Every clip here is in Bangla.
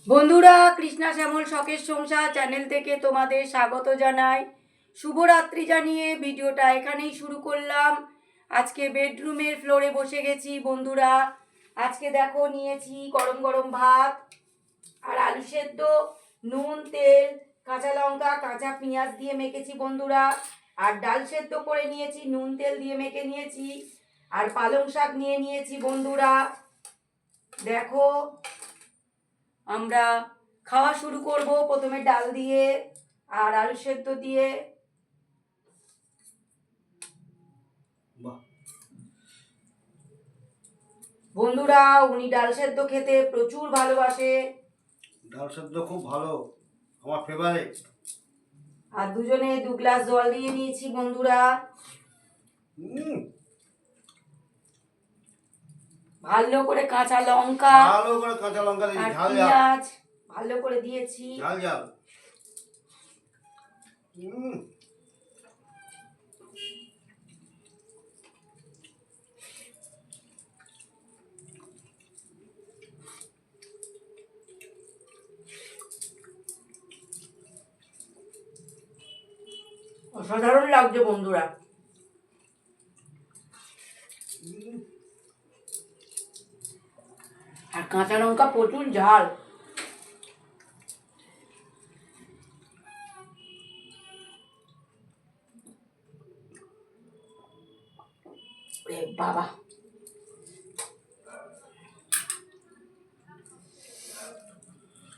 বন্ধুরা, কৃষ্ণা শ্যামল শখের সংসার চ্যানেল থেকে তোমাদের স্বাগত জানাই। শুভরাত্রি জানিয়ে ভিডিওটা এখানেই শুরু করলাম। আজকে বেডরুমের ফ্লোরে বসে গেছি বন্ধুরা। আজকে দেখো নিয়েছি গরম গরম ভাত আর আলু সেদ্ধ, নুন, তেল, কাঁচা লঙ্কা, কাঁচা পেঁয়াজ দিয়ে মেখেছি বন্ধুরা। আর ডাল সেদ্ধ করে নিয়েছি, নুন তেল দিয়ে মেখে নিয়েছি। আর পালং শাক নিয়ে নিয়েছি বন্ধুরা। দেখো, আমরা খাওয়া শুরু করব প্রথমে ডাল দিয়ে আর আলু সেদ্ধ দিয়ে। বন্ধুরা, উনি ডাল সেদ্ধ খেতে প্রচুর ভালোবাসে। ডাল সেদ্ধ খুব ভালো, আমার ফেভারিট। আর দুজনে 2 গ্লাস জল দিয়ে নিয়েছি বন্ধুরা। ভালো করে কাঁচা লঙ্কা ভালো করে কাঁচা লঙ্কা দিয়ে আর ঝাল ঝাল পেঁয়াজ ভালো করে দিয়েছি। ঝাল ঝাল। অসাধারণ লাগছে বন্ধুরা। আর কাঁচা লঙ্কা প্রচুর ঝাল। বাবা,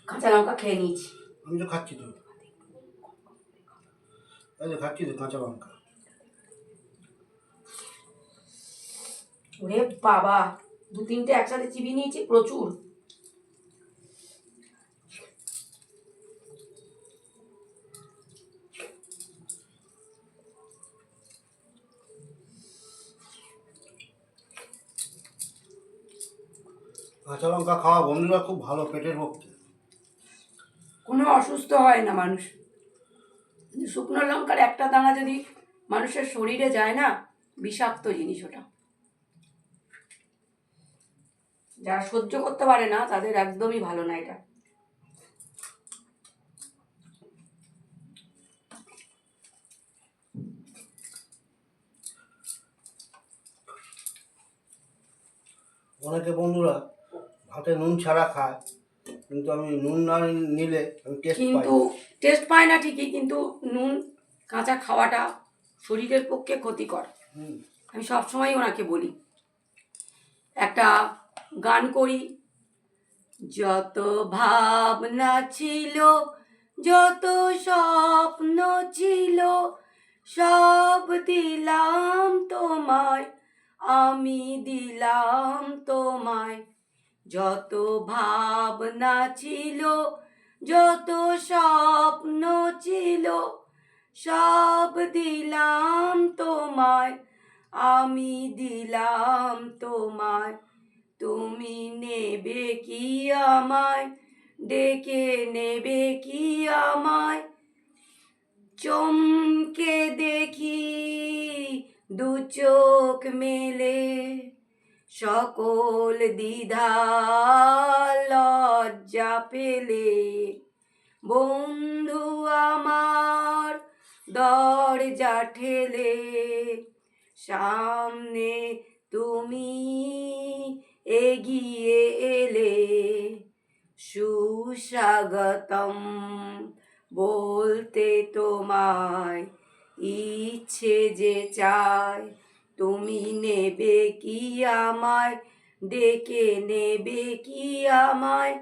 কাঁচা লঙ্কা খেয়ে নিয়েছি। আমি তো খাচ্ছি, তো খাচ্ছি তো কাঁচা লঙ্কা। ওরে বাবা, 2-3টে একসাথে চিবিয়ে নিয়েছি, প্রচুর। কাঁচা লঙ্কা খাওয়া বন্ধুরা খুব ভালো পেটের পক্ষে। কোনো অসুস্থ হয় না মানুষ। শুকনো লঙ্কার একটা দানা যদি মানুষের শরীরে যায় না, বিষাক্ত জিনিস ওটা। যারা সহ্য করতে পারে না তাদের একদমই ভালো না এটা। অনেকে বন্ধুরা ভাতে নুন ছাড়া খায়, কিন্তু আমি নুন না নিলে আমি টেস্ট পাই না ঠিকই, কিন্তু নুন কাঁচা খাওয়াটা শরীরের পক্ষে ক্ষতিকর। আমি সবসময় ওনাকে বলি, একটা গান করি। যত ভাবনা ছিল, যত স্বপ্ন ছিল, সব দিলাম তোমায়, আমি দিলাম তোমায়। যত ভাবনা ছিল, যত স্বপ্ন ছিল, সব দিলাম তোমায়, আমি দিলাম তোমায়। তুমি নেবে কি আমায়, ডেকে নেবে কি আমায়? চমকে দেখি 2 চোখ মেলে, সকল দ্বিধা লজ্জা পেলে। বন্ধু আমার দরজা ঠেলে, সামনে তুমি এগিয়ে এলে। সুস্বাগতম বলতে তোমায় ইচ্ছে যে চায়। তুমি নেবে কি আমায়, ডেকে নেবে কি আমায়?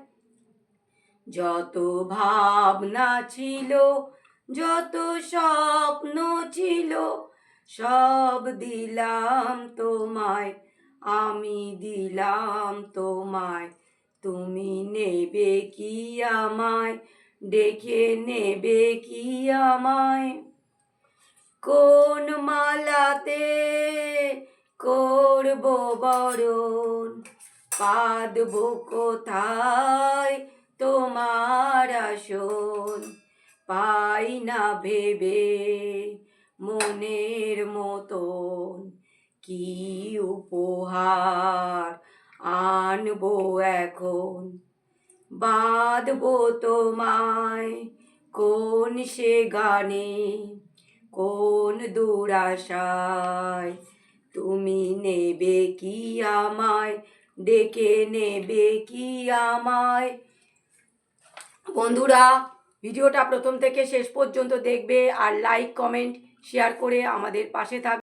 যত ভাবনা ছিল, যত স্বপ্ন ছিল, সব দিলাম তোমায়, আমি দিলাম তোমায়। তুমি নেবে কি আমায়, ডেকে নেবে কি আমায়? কোন মালাতে করব বরণ, পাদব কোথায় তোমার আসন? পাই না ভেবে মনের মতন, কি উপহার আনবো এখন? বাঁধবো তোমায় কোন সে গানে, কোন দুরাশায়, তুমি নেবে কি আমায়, ডেকে নেবে কি আমায়। বন্ধুরা, ভিডিওটা প্রথম থেকে শেষ পর্যন্ত দেখবে আর লাইক কমেন্ট শেয়ার করে আমাদের পাশে থাকবে।